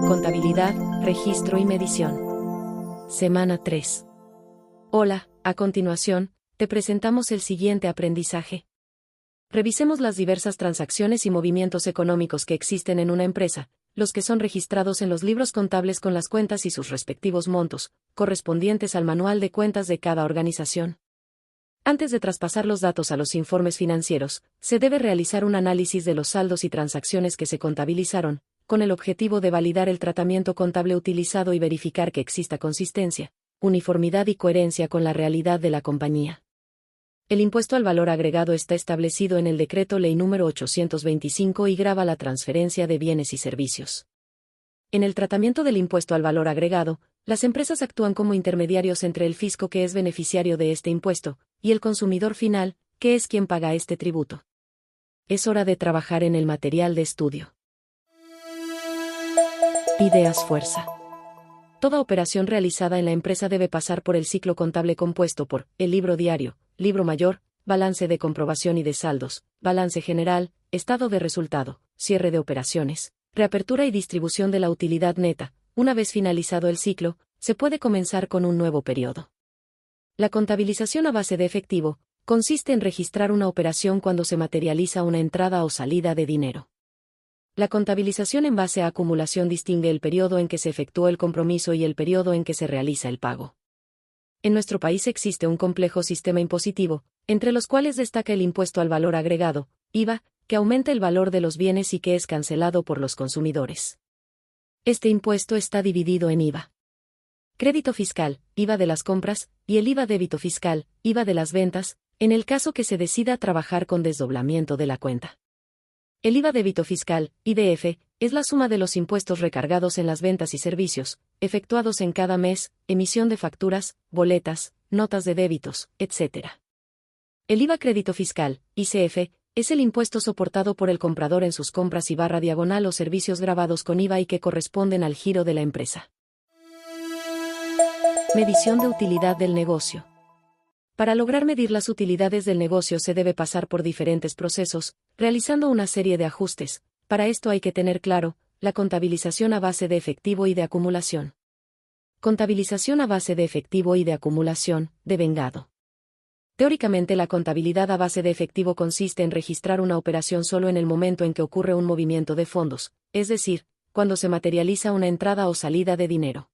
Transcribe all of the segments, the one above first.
Contabilidad, registro y medición. Semana 3. Hola, a continuación, te presentamos el siguiente aprendizaje. Revisemos las diversas transacciones y movimientos económicos que existen en una empresa, los que son registrados en los libros contables con las cuentas y sus respectivos montos, correspondientes al manual de cuentas de cada organización. Antes de traspasar los datos a los informes financieros, se debe realizar un análisis de los saldos y transacciones que se contabilizaron, con el objetivo de validar el tratamiento contable utilizado y verificar que exista consistencia, uniformidad y coherencia con la realidad de la compañía. El impuesto al valor agregado está establecido en el Decreto Ley número 825 y grava la transferencia de bienes y servicios. En el tratamiento del impuesto al valor agregado, las empresas actúan como intermediarios entre el fisco, que es beneficiario de este impuesto, y el consumidor final, que es quien paga este tributo. Es hora de trabajar en el material de estudio. Ideas fuerza. Toda operación realizada en la empresa debe pasar por el ciclo contable compuesto por el libro diario, libro mayor, balance de comprobación y de saldos, balance general, estado de resultado, cierre de operaciones, reapertura y distribución de la utilidad neta. Una vez finalizado el ciclo, se puede comenzar con un nuevo periodo. La contabilización a base de efectivo consiste en registrar una operación cuando se materializa una entrada o salida de dinero. La contabilización en base a acumulación distingue el periodo en que se efectuó el compromiso y el periodo en que se realiza el pago. En nuestro país existe un complejo sistema impositivo, entre los cuales destaca el impuesto al valor agregado, IVA, que aumenta el valor de los bienes y que es cancelado por los consumidores. Este impuesto está dividido en IVA crédito fiscal, IVA de las compras, y el IVA débito fiscal, IVA de las ventas, en el caso que se decida trabajar con desdoblamiento de la cuenta. El IVA débito fiscal, IDF, es la suma de los impuestos recargados en las ventas y servicios, efectuados en cada mes, emisión de facturas, boletas, notas de débitos, etc. El IVA crédito fiscal, ICF, es el impuesto soportado por el comprador en sus compras y /diagonal o servicios grabados con IVA y que corresponden al giro de la empresa. Medición de utilidad del negocio. Para lograr medir las utilidades del negocio se debe pasar por diferentes procesos, realizando una serie de ajustes. Para esto hay que tener claro la contabilización a base de efectivo y de acumulación. Contabilización a base de efectivo y de acumulación, devengado. Teóricamente, la contabilidad a base de efectivo consiste en registrar una operación solo en el momento en que ocurre un movimiento de fondos, es decir, cuando se materializa una entrada o salida de dinero.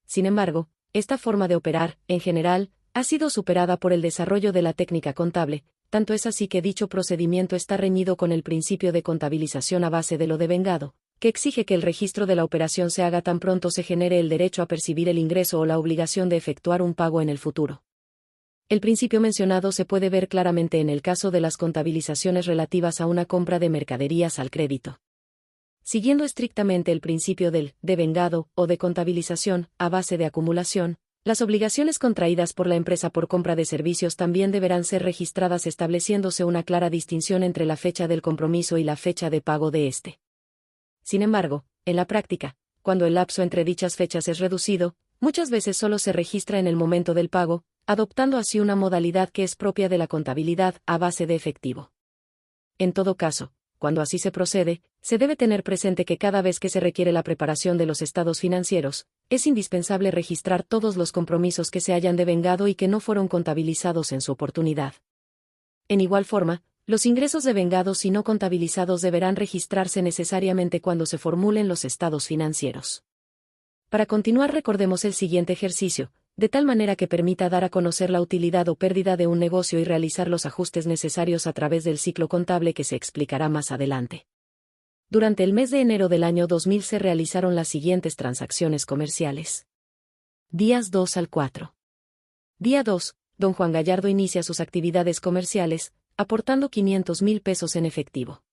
Sin embargo, esta forma de operar, en general, ha sido superada por el desarrollo de la técnica contable, tanto es así que dicho procedimiento está reñido con el principio de contabilización a base de lo devengado, que exige que el registro de la operación se haga tan pronto se genere el derecho a percibir el ingreso o la obligación de efectuar un pago en el futuro. El principio mencionado se puede ver claramente en el caso de las contabilizaciones relativas a una compra de mercaderías al crédito. Siguiendo estrictamente el principio del devengado o de contabilización a base de acumulación, las obligaciones contraídas por la empresa por compra de servicios también deberán ser registradas, estableciéndose una clara distinción entre la fecha del compromiso y la fecha de pago de éste. Sin embargo, en la práctica, cuando el lapso entre dichas fechas es reducido, muchas veces solo se registra en el momento del pago, adoptando así una modalidad que es propia de la contabilidad a base de efectivo. En todo caso, cuando así se procede, se debe tener presente que cada vez que se requiere la preparación de los estados financieros, es indispensable registrar todos los compromisos que se hayan devengado y que no fueron contabilizados en su oportunidad. En igual forma, los ingresos devengados y no contabilizados deberán registrarse necesariamente cuando se formulen los estados financieros. Para continuar, recordemos el siguiente ejercicio, de tal manera que permita dar a conocer la utilidad o pérdida de un negocio y realizar los ajustes necesarios a través del ciclo contable que se explicará más adelante. Durante el mes de enero del año 2000 se realizaron las siguientes transacciones comerciales. Días 2 al 4. Día 2, don Juan Gallardo inicia sus actividades comerciales, aportando 500,000 pesos en efectivo.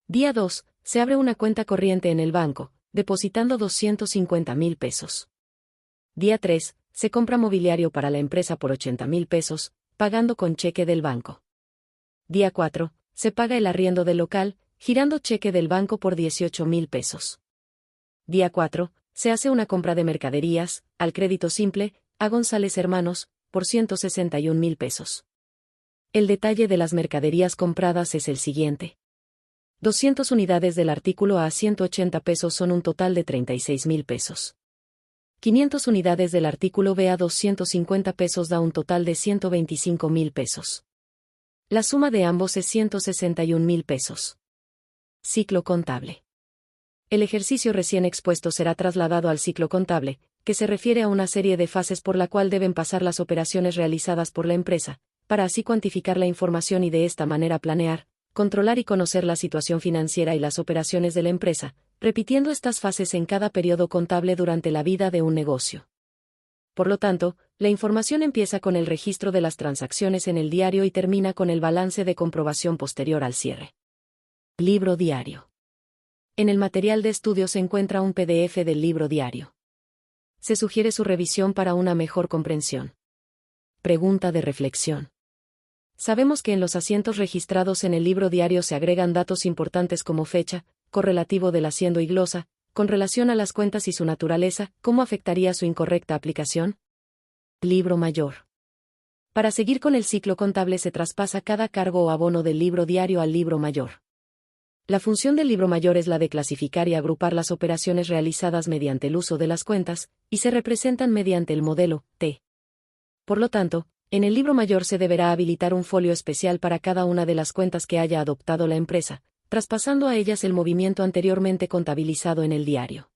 Día 2, se abre una cuenta corriente en el banco, depositando 250,000 pesos. Día 3, se compra mobiliario para la empresa por 80,000 pesos, pagando con cheque del banco. Día 4, se paga el arriendo del local, girando cheque del banco por 18,000 pesos. Día 4, se hace una compra de mercaderías, al crédito simple, a González Hermanos, por 161,000 pesos. El detalle de las mercaderías compradas es el siguiente. 200 unidades del artículo A a 180 pesos son un total de 36.000 pesos. 500 unidades del artículo B a 250 pesos da un total de 125.000 pesos. La suma de ambos es 161.000 pesos. Ciclo contable. El ejercicio recién expuesto será trasladado al ciclo contable, que se refiere a una serie de fases por la cual deben pasar las operaciones realizadas por la empresa, para así cuantificar la información y de esta manera planear, controlar y conocer la situación financiera y las operaciones de la empresa, repitiendo estas fases en cada periodo contable durante la vida de un negocio. Por lo tanto, la información empieza con el registro de las transacciones en el diario y termina con el balance de comprobación posterior al cierre. Libro diario. En el material de estudio se encuentra un PDF del libro diario. Se sugiere su revisión para una mejor comprensión. Pregunta de reflexión. Sabemos que en los asientos registrados en el libro diario se agregan datos importantes como fecha, correlativo del asiento y glosa, con relación a las cuentas y su naturaleza. ¿Cómo afectaría su incorrecta aplicación? Libro mayor. Para seguir con el ciclo contable se traspasa cada cargo o abono del libro diario al libro mayor. La función del libro mayor es la de clasificar y agrupar las operaciones realizadas mediante el uso de las cuentas, y se representan mediante el modelo T. Por lo tanto, en el libro mayor se deberá habilitar un folio especial para cada una de las cuentas que haya adoptado la empresa, traspasando a ellas el movimiento anteriormente contabilizado en el diario.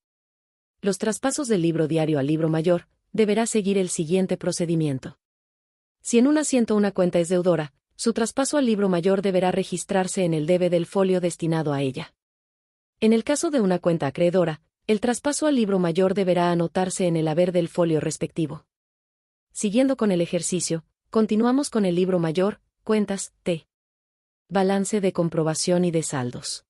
Los traspasos del libro diario al libro mayor deberá seguir el siguiente procedimiento. Si en un asiento una cuenta es deudora, su traspaso al libro mayor deberá registrarse en el debe del folio destinado a ella. En el caso de una cuenta acreedora, el traspaso al libro mayor deberá anotarse en el haber del folio respectivo. Siguiendo con el ejercicio, continuamos con el libro mayor, cuentas, T. Balance de comprobación y de saldos.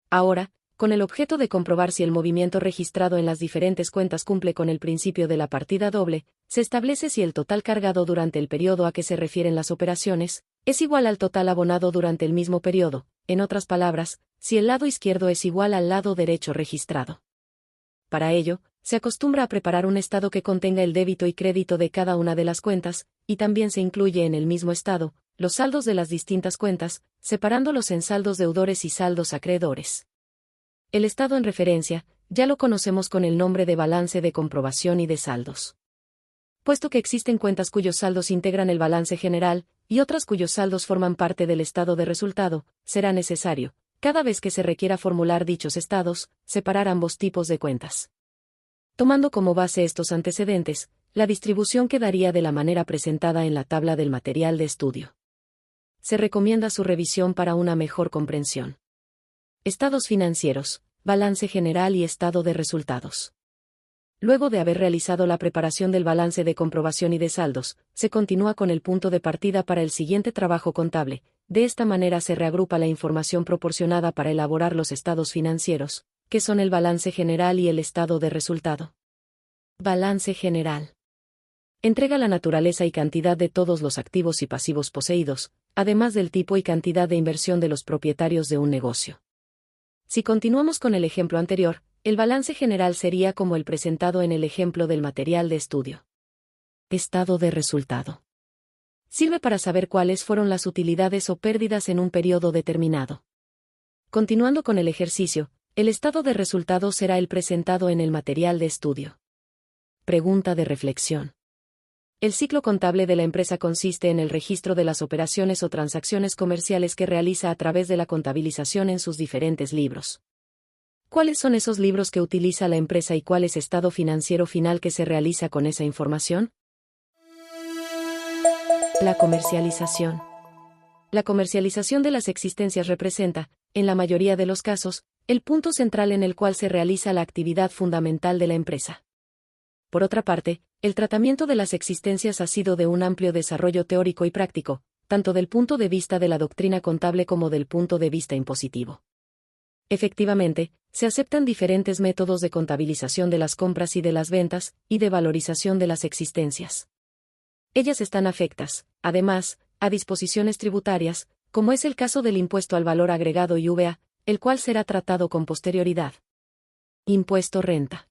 Ahora, con el objeto de comprobar si el movimiento registrado en las diferentes cuentas cumple con el principio de la partida doble, se establece si el total cargado durante el periodo a que se refieren las operaciones es igual al total abonado durante el mismo periodo, en otras palabras, si el lado izquierdo es igual al lado derecho registrado. Para ello, se acostumbra a preparar un estado que contenga el débito y crédito de cada una de las cuentas, y también se incluye en el mismo estado los saldos de las distintas cuentas, separándolos en saldos deudores y saldos acreedores. El estado en referencia, ya lo conocemos con el nombre de balance de comprobación y de saldos. Puesto que existen cuentas cuyos saldos integran el balance general, y otras cuyos saldos forman parte del estado de resultado, será necesario, cada vez que se requiera formular dichos estados, separar ambos tipos de cuentas. Tomando como base estos antecedentes, la distribución quedaría de la manera presentada en la tabla del material de estudio. Se recomienda su revisión para una mejor comprensión. Estados financieros, balance general y estado de resultados. Luego de haber realizado la preparación del balance de comprobación y de saldos, se continúa con el punto de partida para el siguiente trabajo contable. De esta manera se reagrupa la información proporcionada para elaborar los estados financieros, que son el balance general y el estado de resultado. Balance general. Entrega la naturaleza y cantidad de todos los activos y pasivos poseídos, además del tipo y cantidad de inversión de los propietarios de un negocio. Si continuamos con el ejemplo anterior, el balance general sería como el presentado en el ejemplo del material de estudio. Estado de resultado. Sirve para saber cuáles fueron las utilidades o pérdidas en un periodo determinado. Continuando con el ejercicio, el estado de resultado será el presentado en el material de estudio. Pregunta de reflexión. El ciclo contable de la empresa consiste en el registro de las operaciones o transacciones comerciales que realiza a través de la contabilización en sus diferentes libros. ¿Cuáles son esos libros que utiliza la empresa y cuál es el estado financiero final que se realiza con esa información? La comercialización. La comercialización de las existencias representa, en la mayoría de los casos, el punto central en el cual se realiza la actividad fundamental de la empresa. Por otra parte, el tratamiento de las existencias ha sido de un amplio desarrollo teórico y práctico, tanto del punto de vista de la doctrina contable como del punto de vista impositivo. Efectivamente, se aceptan diferentes métodos de contabilización de las compras y de las ventas, y de valorización de las existencias. Ellas están afectas, además, a disposiciones tributarias, como es el caso del impuesto al valor agregado IVA, el cual será tratado con posterioridad. Impuesto renta.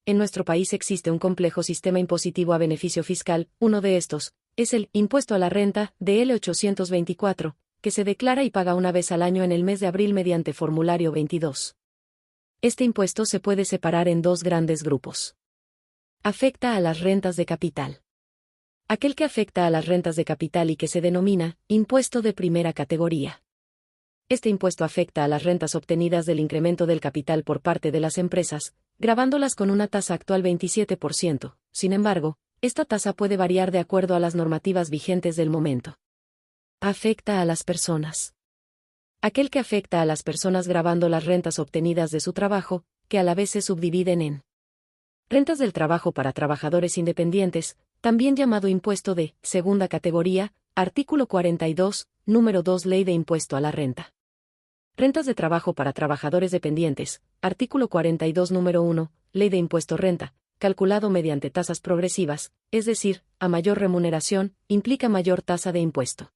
En nuestro país existe un complejo sistema impositivo a beneficio fiscal. Uno de estos es el impuesto a la renta, de L824, que se declara y paga una vez al año en el mes de abril mediante formulario 22. Este impuesto se puede separar en dos grandes grupos. Afecta a las rentas de capital. Aquel que afecta a las rentas de capital y que se denomina impuesto de primera categoría. Este impuesto afecta a las rentas obtenidas del incremento del capital por parte de las empresas, gravándolas con una tasa actual 27%. Sin embargo, esta tasa puede variar de acuerdo a las normativas vigentes del momento. Afecta a las personas. Aquel que afecta a las personas gravando las rentas obtenidas de su trabajo, que a la vez se subdividen en rentas del trabajo para trabajadores independientes, también llamado impuesto de segunda categoría, artículo 42, número 2 Ley de Impuesto a la Renta. Rentas de trabajo para trabajadores dependientes, artículo 42 número 1, Ley de Impuesto Renta, calculado mediante tasas progresivas, es decir, a mayor remuneración, implica mayor tasa de impuesto.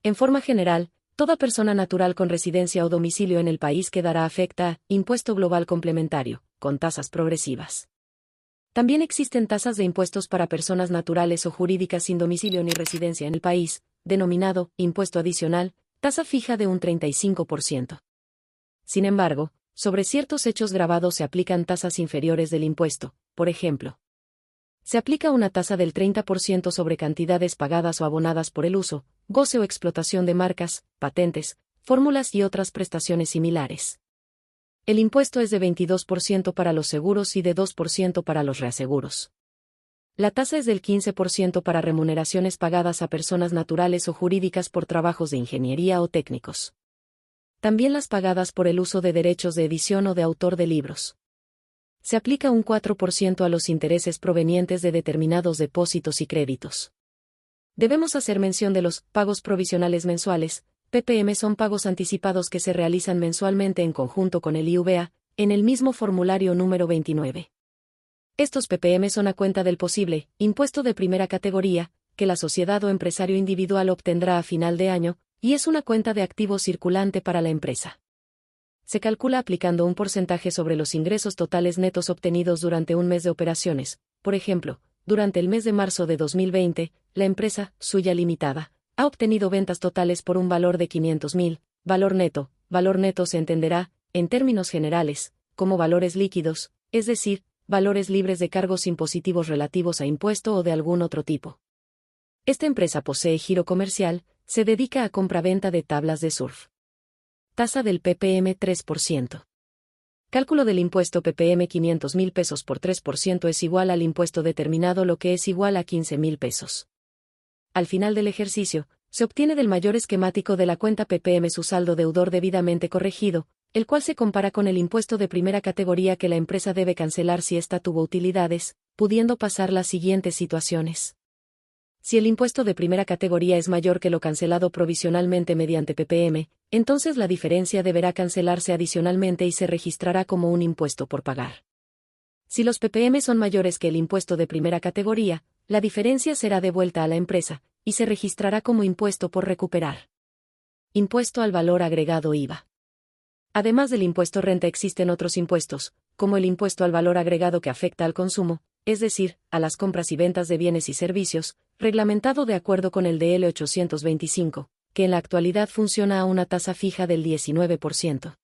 En forma general, toda persona natural con residencia o domicilio en el país quedará afecta a impuesto global complementario, con tasas progresivas. También existen tasas de impuestos para personas naturales o jurídicas sin domicilio ni residencia en el país, denominado impuesto adicional, tasa fija de un 35%. Sin embargo, sobre ciertos hechos gravados se aplican tasas inferiores del impuesto, por ejemplo. Se aplica una tasa del 30% sobre cantidades pagadas o abonadas por el uso, goce o explotación de marcas, patentes, fórmulas y otras prestaciones similares. El impuesto es de 22% para los seguros y de 2% para los reaseguros. La tasa es del 15% para remuneraciones pagadas a personas naturales o jurídicas por trabajos de ingeniería o técnicos. También las pagadas por el uso de derechos de edición o de autor de libros. Se aplica un 4% a los intereses provenientes de determinados depósitos y créditos. Debemos hacer mención de los pagos provisionales mensuales. PPM son pagos anticipados que se realizan mensualmente en conjunto con el IVA, en el mismo formulario número 29. Estos PPM son a cuenta del posible impuesto de primera categoría, que la sociedad o empresario individual obtendrá a final de año, y es una cuenta de activo circulante para la empresa. Se calcula aplicando un porcentaje sobre los ingresos totales netos obtenidos durante un mes de operaciones. Por ejemplo, durante el mes de marzo de 2020, la empresa, Suya Limitada, ha obtenido ventas totales por un valor de 500.000, valor neto se entenderá, en términos generales, como valores líquidos, es decir, valores libres de cargos impositivos relativos a impuesto o de algún otro tipo. Esta empresa posee giro comercial, se dedica a compra-venta de tablas de surf. Tasa del PPM 3%. Cálculo del impuesto PPM 500.000 pesos por 3% es igual al impuesto determinado, lo que es igual a 15.000 pesos. Al final del ejercicio, se obtiene del mayor esquemático de la cuenta PPM su saldo deudor debidamente corregido, el cual se compara con el impuesto de primera categoría que la empresa debe cancelar si ésta tuvo utilidades, pudiendo pasar las siguientes situaciones. Si el impuesto de primera categoría es mayor que lo cancelado provisionalmente mediante PPM, entonces la diferencia deberá cancelarse adicionalmente y se registrará como un impuesto por pagar. Si los PPM son mayores que el impuesto de primera categoría, la diferencia será devuelta a la empresa, y se registrará como impuesto por recuperar. Impuesto al valor agregado IVA. Además del impuesto renta existen otros impuestos, como el impuesto al valor agregado que afecta al consumo, es decir, a las compras y ventas de bienes y servicios, reglamentado de acuerdo con el DL 825, que en la actualidad funciona a una tasa fija del 19%.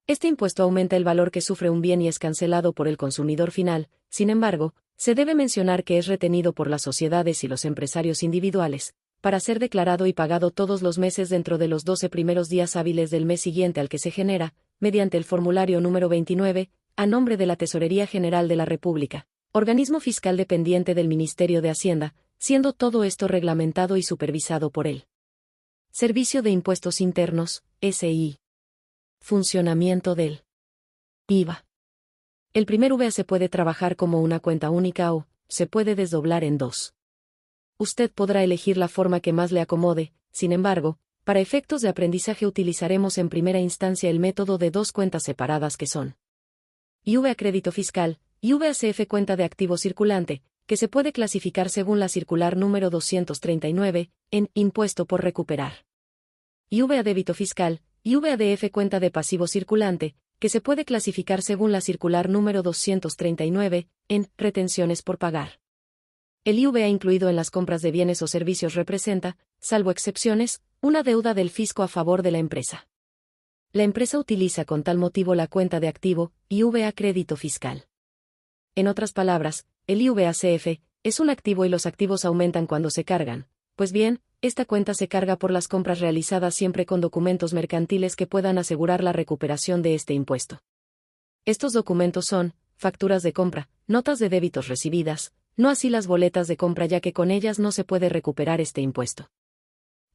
Este impuesto aumenta el valor que sufre un bien y es cancelado por el consumidor final. Sin embargo, se debe mencionar que es retenido por las sociedades y los empresarios individuales, para ser declarado y pagado todos los meses dentro de los 12 primeros días hábiles del mes siguiente al que se genera, mediante el formulario número 29, a nombre de la Tesorería General de la República, organismo fiscal dependiente del Ministerio de Hacienda, siendo todo esto reglamentado y supervisado por él. Servicio de Impuestos Internos, SI. Funcionamiento del IVA. El primer VA se puede trabajar como una cuenta única o se puede desdoblar en dos. Usted podrá elegir la forma que más le acomode. Sin embargo, para efectos de aprendizaje utilizaremos en primera instancia el método de dos cuentas separadas que son IVA crédito fiscal, y VACF cuenta de activo circulante, que se puede clasificar según la circular número 239, en impuesto por recuperar. IVA débito fiscal, y VADF cuenta de pasivo circulante, que se puede clasificar según la circular número 239, en retenciones por pagar. El IVA incluido en las compras de bienes o servicios representa, salvo excepciones, una deuda del fisco a favor de la empresa. La empresa utiliza con tal motivo la cuenta de activo, IVA crédito fiscal. En otras palabras, el IVA-CF es un activo y los activos aumentan cuando se cargan. Pues bien, esta cuenta se carga por las compras realizadas siempre con documentos mercantiles que puedan asegurar la recuperación de este impuesto. Estos documentos son facturas de compra, notas de débitos recibidas, no así las boletas de compra, ya que con ellas no se puede recuperar este impuesto.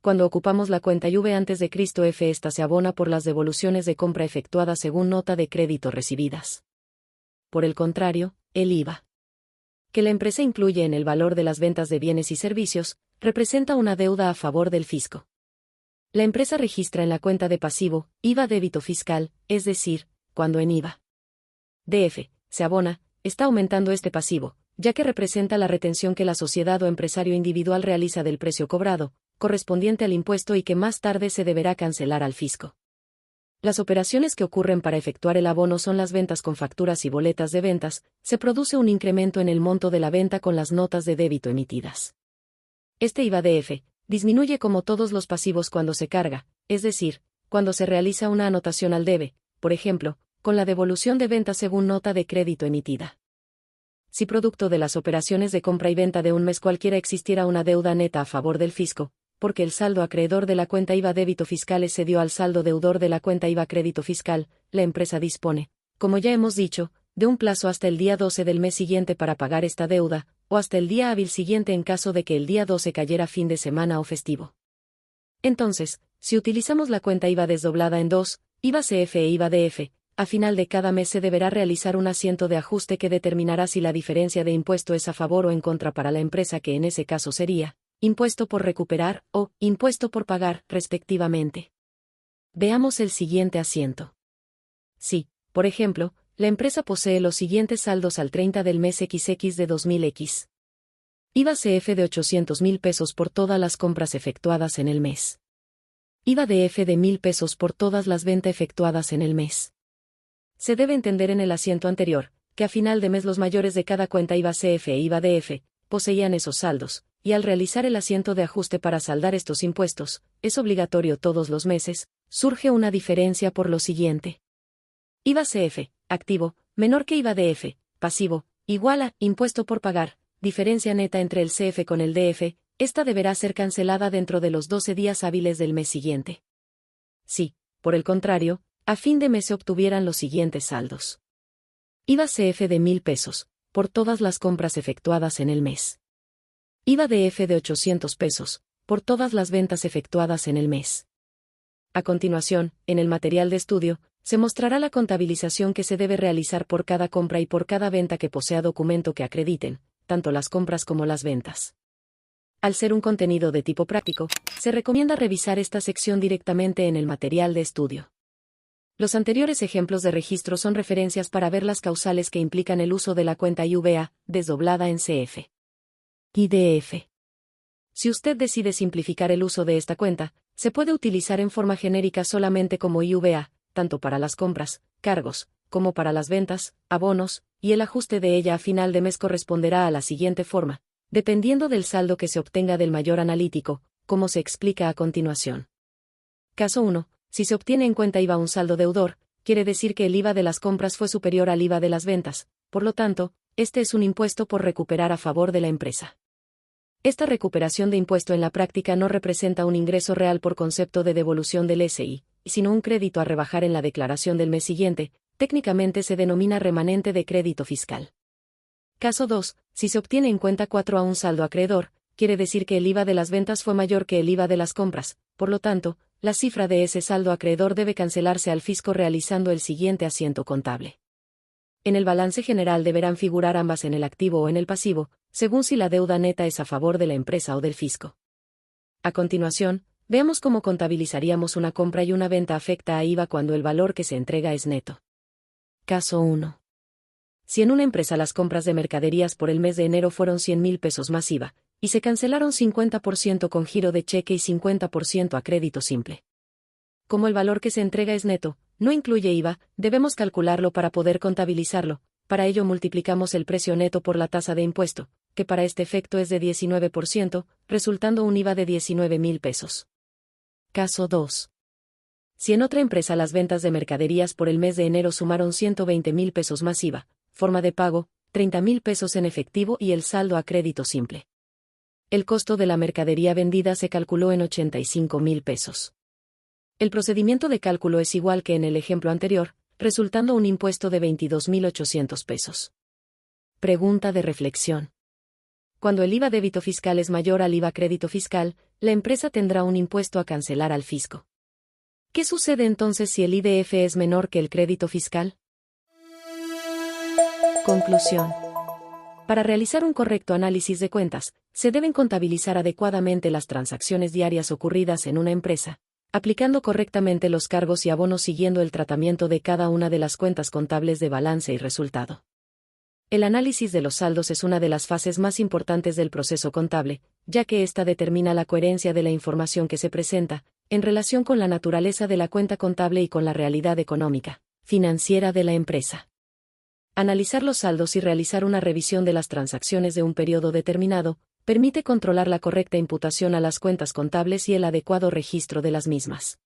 Cuando ocupamos la cuenta IVA antes de Cristo F, esta se abona por las devoluciones de compra efectuadas según nota de crédito recibidas. Por el contrario, el IVA, que la empresa incluye en el valor de las ventas de bienes y servicios, representa una deuda a favor del fisco. La empresa registra en la cuenta de pasivo, IVA débito fiscal, es decir, cuando en IVA DF se abona, está aumentando este pasivo, ya que representa la retención que la sociedad o empresario individual realiza del precio cobrado, correspondiente al impuesto y que más tarde se deberá cancelar al fisco. Las operaciones que ocurren para efectuar el abono son las ventas con facturas y boletas de ventas, se produce un incremento en el monto de la venta con las notas de débito emitidas. Este IVA DF disminuye como todos los pasivos cuando se carga, es decir, cuando se realiza una anotación al debe, por ejemplo, con la devolución de venta según nota de crédito emitida. Si producto de las operaciones de compra y venta de un mes cualquiera existiera una deuda neta a favor del fisco, porque el saldo acreedor de la cuenta IVA débito fiscal excedió al saldo deudor de la cuenta IVA crédito fiscal, la empresa dispone, como ya hemos dicho, de un plazo hasta el día 12 del mes siguiente para pagar esta deuda, o hasta el día hábil siguiente en caso de que el día 12 cayera fin de semana o festivo. Entonces, si utilizamos la cuenta IVA desdoblada en dos, IVA CF e IVA DF, a final de cada mes se deberá realizar un asiento de ajuste que determinará si la diferencia de impuesto es a favor o en contra para la empresa, que en ese caso sería impuesto por recuperar o impuesto por pagar, respectivamente. Veamos el siguiente asiento. Si, por ejemplo, la empresa posee los siguientes saldos al 30 del mes XX de 2000X. IVA CF de 800,000 pesos por todas las compras efectuadas en el mes. IVA DF de 1,000 pesos por todas las ventas efectuadas en el mes. Se debe entender en el asiento anterior, que a final de mes los mayores de cada cuenta IVA CF e IVA DF poseían esos saldos, y al realizar el asiento de ajuste para saldar estos impuestos, es obligatorio todos los meses, surge una diferencia por lo siguiente. IVA CF, activo, menor que IVA DF, pasivo, igual a impuesto por pagar, diferencia neta entre el CF con el DF, esta deberá ser cancelada dentro de los 12 días hábiles del mes siguiente. Si, por el contrario, a fin de mes se obtuvieran los siguientes saldos. IVA CF de 1,000 pesos, por todas las compras efectuadas en el mes. IVA DF de 800 pesos, por todas las ventas efectuadas en el mes. A continuación, en el material de estudio, se mostrará la contabilización que se debe realizar por cada compra y por cada venta que posea documento que acrediten, tanto las compras como las ventas. Al ser un contenido de tipo práctico, se recomienda revisar esta sección directamente en el material de estudio. Los anteriores ejemplos de registro son referencias para ver las causales que implican el uso de la cuenta IVA, desdoblada en CF y DF. Si usted decide simplificar el uso de esta cuenta, se puede utilizar en forma genérica solamente como IVA, tanto para las compras, cargos, como para las ventas, abonos, y el ajuste de ella a final de mes corresponderá a la siguiente forma, dependiendo del saldo que se obtenga del mayor analítico, como se explica a continuación. Caso 1. Si se obtiene en cuenta IVA un saldo deudor, quiere decir que el IVA de las compras fue superior al IVA de las ventas, por lo tanto, este es un impuesto por recuperar a favor de la empresa. Esta recuperación de impuesto en la práctica no representa un ingreso real por concepto de devolución del SI, sino un crédito a rebajar en la declaración del mes siguiente, técnicamente se denomina remanente de crédito fiscal. Caso 2. Si se obtiene en cuenta 4 a un saldo acreedor, quiere decir que el IVA de las ventas fue mayor que el IVA de las compras, por lo tanto, la cifra de ese saldo acreedor debe cancelarse al fisco realizando el siguiente asiento contable. En el balance general deberán figurar ambas en el activo o en el pasivo, según si la deuda neta es a favor de la empresa o del fisco. A continuación, veamos cómo contabilizaríamos una compra y una venta afecta a IVA cuando el valor que se entrega es neto. Caso 1. Si en una empresa las compras de mercaderías por el mes de enero fueron 100,000 pesos más IVA, y se cancelaron 50% con giro de cheque y 50% a crédito simple. Como el valor que se entrega es neto, no incluye IVA, debemos calcularlo para poder contabilizarlo. Para ello multiplicamos el precio neto por la tasa de impuesto, que para este efecto es de 19%, resultando un IVA de 19.000 pesos. Caso 2. Si en otra empresa las ventas de mercaderías por el mes de enero sumaron 120.000 pesos más IVA, forma de pago, 30.000 pesos en efectivo y el saldo a crédito simple. El costo de la mercadería vendida se calculó en 85.000 pesos. El procedimiento de cálculo es igual que en el ejemplo anterior, resultando un impuesto de 22.800 pesos. Pregunta de reflexión. Cuando el IVA débito fiscal es mayor al IVA crédito fiscal, la empresa tendrá un impuesto a cancelar al fisco. ¿Qué sucede entonces si el IDF es menor que el crédito fiscal? Conclusión. Para realizar un correcto análisis de cuentas, se deben contabilizar adecuadamente las transacciones diarias ocurridas en una empresa, aplicando correctamente los cargos y abonos siguiendo el tratamiento de cada una de las cuentas contables de balance y resultado. El análisis de los saldos es una de las fases más importantes del proceso contable, ya que ésta determina la coherencia de la información que se presenta, en relación con la naturaleza de la cuenta contable y con la realidad económica, financiera de la empresa. Analizar los saldos y realizar una revisión de las transacciones de un periodo determinado, permite controlar la correcta imputación a las cuentas contables y el adecuado registro de las mismas.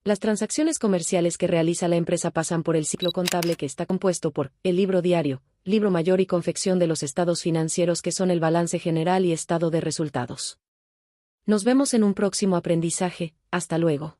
Las transacciones comerciales que realiza la empresa pasan por el ciclo contable que está compuesto por el libro diario, libro mayor y confección de los estados financieros que son el balance general y estado de resultados. Nos vemos en un próximo aprendizaje, hasta luego.